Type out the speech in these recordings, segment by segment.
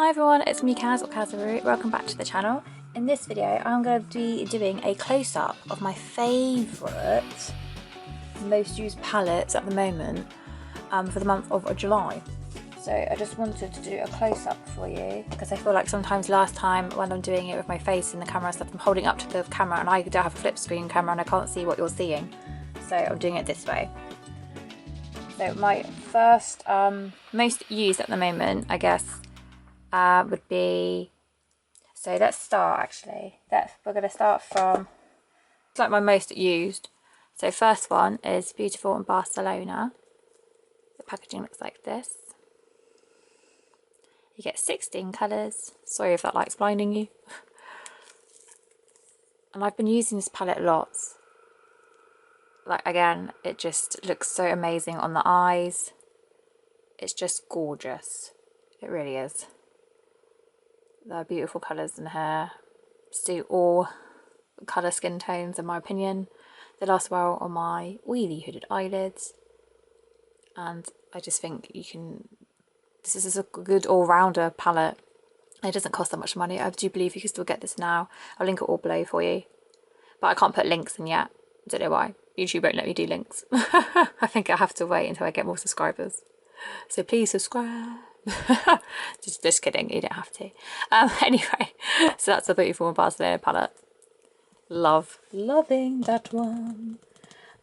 Hi everyone, it's me Kaz or Kazzaroo. Welcome back to the channel. In this video I'm going to be doing a close-up of my favourite most used palettes at the moment for the month of July. So I just wanted to do a close-up for you because I feel like sometimes last time when I'm doing it with my face in the camera stuff, I'm holding up to the camera and I don't have a flip screen camera and I can't see what you're seeing. So I'm doing it this way. So my first most used at the moment, I guess, would be, so let's start actually. We're going to start from, it's like my most used. So first one is Beautiful in Barcelona. The packaging looks like this. You get 16 colours. Sorry if that light's blinding you. And I've been using this palette lots. Like again, it just looks so amazing on the eyes. It's just gorgeous. It really is. They're beautiful colours in here. Suit all colour skin tones in my opinion. They last well on my oily hooded eyelids. And I just think you can, this is a good all-rounder palette. It doesn't cost that much money. I do believe you can still get this now. I'll link it all below for you. But I can't put links in yet. I don't know why. YouTube won't let me do links. I think I have to wait until I get more subscribers. So please subscribe. just kidding, you don't have to. Anyway, so that's the Beautiful in Barcelona palette. Loving that one.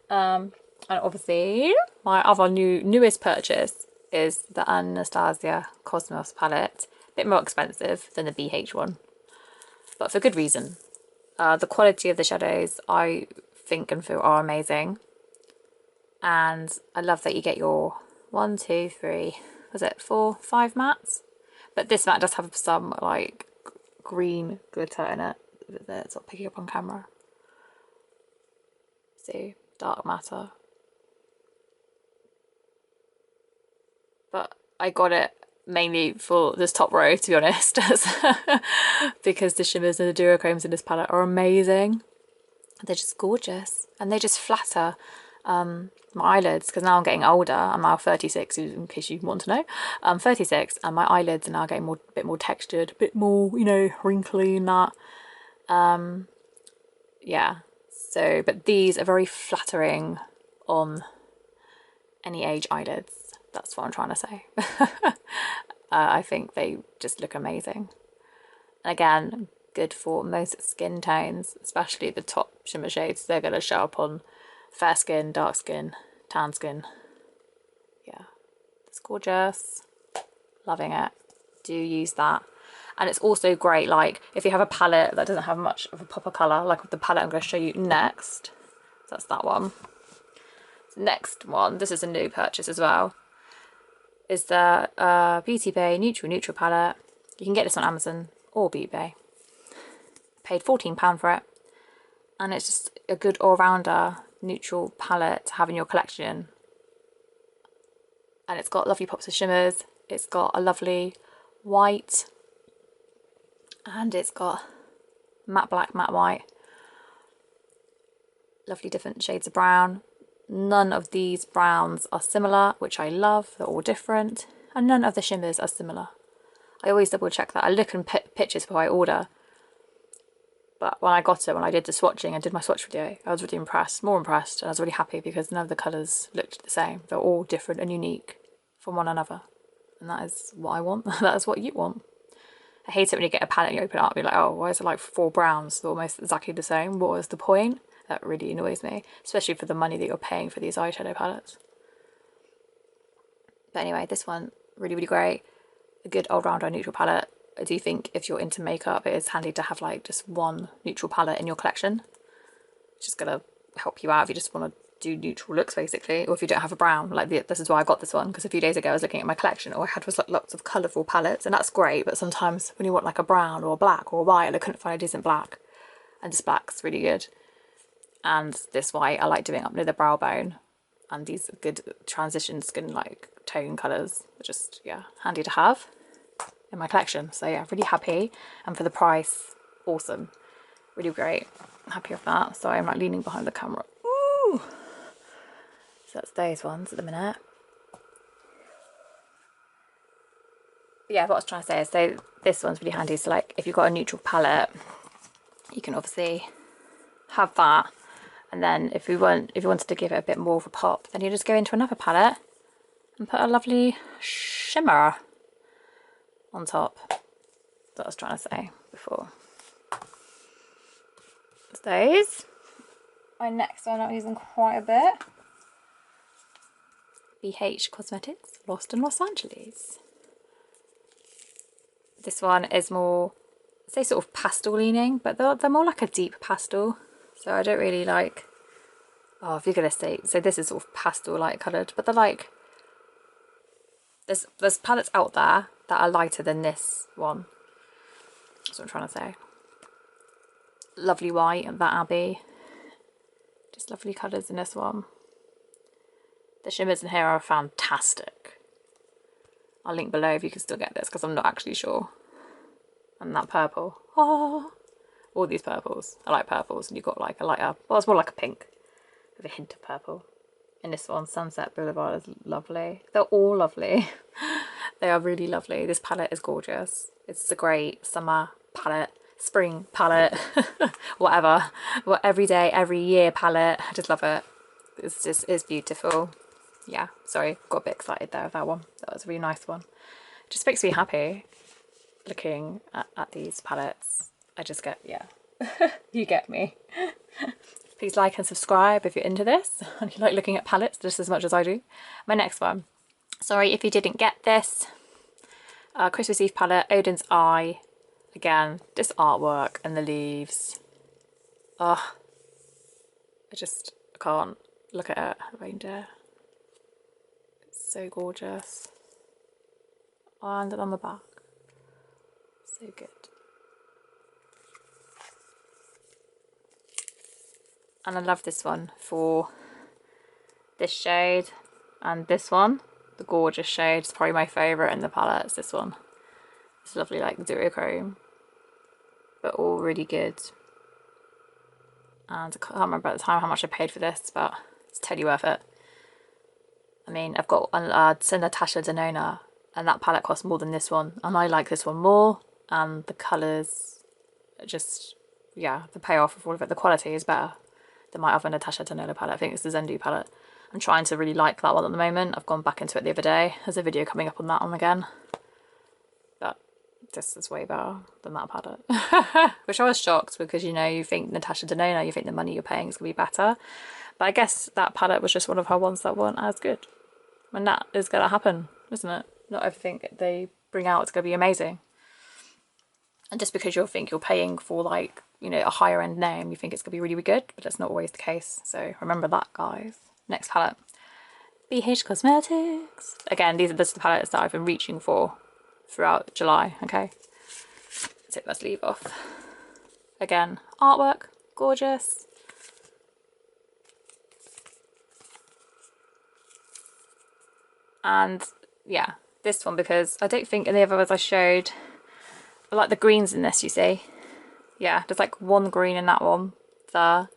And obviously my other newest purchase is the Anastasia Cosmos palette. A bit more expensive than the BH one, but for good reason. The quality of the shadows I think and feel are amazing, and I love that you get your 1, 2, 3, was it 4, 5 mattes? But this matte does have some like green glitter in it that's not picking up on camera. See, dark matter. But I got it mainly for this top row, to be honest, because the shimmers and the duochromes in this palette are amazing. They're just gorgeous, and they just flatter my eyelids, because now I'm getting older. I'm now 36, in case you want to know. I'm 36 and my eyelids are now getting a bit more textured, a bit more, you know, wrinkly and that. Yeah, so, but these are very flattering on any age eyelids. That's what I'm trying to say. I think they just look amazing. And again, good for most skin tones, especially the top shimmer shades. They're going to show up on fair skin, dark skin, tan skin. Yeah, it's gorgeous. Loving it. Do use that. And it's also great, like, if you have a palette that doesn't have much of a pop of colour, like with the palette I'm going to show you next. So that's that one. Next one, this is a new purchase as well, is the Beauty Bay Neutral palette. You can get this on Amazon or Beauty Bay. Paid £14 for it. And it's just a good all-rounder neutral palette to have in your collection. And it's got lovely pops of shimmers. It's got a lovely white. And it's got matte black, matte white. Lovely different shades of brown. None of these browns are similar, which I love. They're all different. And none of the shimmers are similar. I always double check that. I look in pictures before I order. But when I got it, when I did the swatching and did my swatch video, I was really impressed, more impressed. And I was really happy because none of the colours looked the same. They're all different and unique from one another. And that is what I want. That is what you want. I hate it when you get a palette and you open it up and you're like, oh, why is it like 4 browns? They're almost exactly the same. What was the point? That really annoys me, especially for the money that you're paying for these eyeshadow palettes. But anyway, this one, really, really great. A good all-rounder neutral palette. I do think if you're into makeup, it is handy to have like just one neutral palette in your collection. It's just going to help you out if you just want to do neutral looks basically, or if you don't have a brown. Like this is why I got this one, because a few days ago I was looking at my collection. All I had was like lots of colourful palettes, and that's great, but sometimes when you want like a brown or a black or a white, I couldn't find a decent black, and this black's really good. And this white I like doing up near the brow bone, and these good transition skin like tone colours are just, yeah, handy to have in my collection. So yeah, really happy, and for the price, awesome, really great. I'm happy with that. So I'm like leaning behind the camera. Ooh. So that's those ones at the minute. But yeah, what I was trying to say is, so this one's really handy. So like if you've got a neutral palette, you can obviously have that. And then if you wanted to give it a bit more of a pop, then you just go into another palette and put a lovely shimmer on top. That's what I was trying to say before. It's those. My next one I'm using quite a bit. BH Cosmetics, Lost in Los Angeles. This one is more, I'd say sort of pastel leaning, but they're more like a deep pastel. So I don't really like, oh, if you're gonna say, so this is sort of pastel light coloured, but they're like, there's palettes out there that are lighter than this one. That's what I'm trying to say. Lovely white, that Abbey. Just lovely colours in this one. The shimmers in here are fantastic. I'll link below if you can still get this, because I'm not actually sure. And that purple. Oh, all these purples. I like purples, and you've got like a lighter, well, it's more like a pink with a hint of purple. And this one, Sunset Boulevard, is lovely. They're all lovely. They are really lovely. This palette is gorgeous. It's a great summer palette, spring palette, whatever. Well, every day, every year palette. I just love it. It's beautiful. Yeah, sorry, got a bit excited there with that one. That was a really nice one. It just makes me happy looking at these palettes. I just get, yeah, you get me. Please like and subscribe if you're into this and you like looking at palettes just as much as I do. My next one, sorry if you didn't get this, Christmas Eve palette, Odens Eye. Again, this artwork and the leaves. Oh, I can't look at it, the reindeer. It's so gorgeous. And on the back. So good. And I love this one for this shade and this one. The gorgeous shade. It's probably my favourite in the palette. It's this one. It's lovely, like duochrome. But all really good. And I can't remember at the time how much I paid for this, but it's totally worth it. I mean, I've got Natasha Denona, and that palette costs more than this one. And I like this one more. And the colours, just, yeah, the payoff of all of it. The quality is better than my other Natasha Denona palette. I think it's the Zendu palette. I'm trying to really like that one at the moment. I've gone back into it the other day. There's a video coming up on that one again. But this is way better than that palette. Which I was shocked, because, you know, you think Natasha Denona, you think the money you're paying is going to be better. But I guess that palette was just one of her ones that weren't as good. And that is going to happen, isn't it? Not everything they bring out is going to be amazing. And just because you'll think you're paying for, like, you know, a higher end name, you think it's going to be really, really good, but that's not always the case. So remember that, guys. Next palette. BH Cosmetics. Again, these are the palettes that I've been reaching for throughout July, okay? Take that sleeve off. Again, artwork, gorgeous. And yeah, this one, because I don't think any of the others I showed, I like the greens in this, you see. Yeah, there's like one green in that one. There.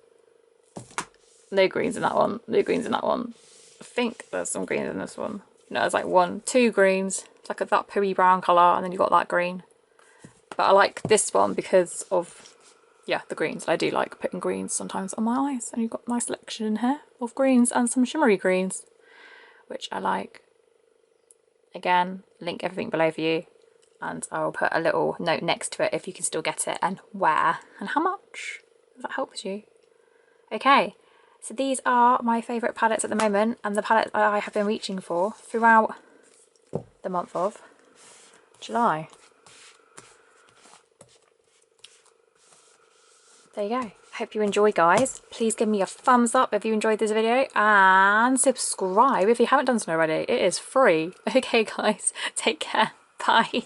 No greens in that one. No greens in that one. I think there's some greens in this one. No, there's like two greens. It's like that pooey brown colour, and then you've got that green. But I like this one because of, yeah, the greens. I do like putting greens sometimes on my eyes. And you've got a nice selection in here of greens and some shimmery greens, which I like. Again, link everything below for you. And I'll put a little note next to it if you can still get it and where and how much, if that helps you. Okay, so these are my favourite palettes at the moment, and the palette I have been reaching for throughout the month of July. There you go. Hope you enjoy, guys. Please give me a thumbs up if you enjoyed this video, and subscribe if you haven't done so already. It is free. Okay, guys, take care. Bye.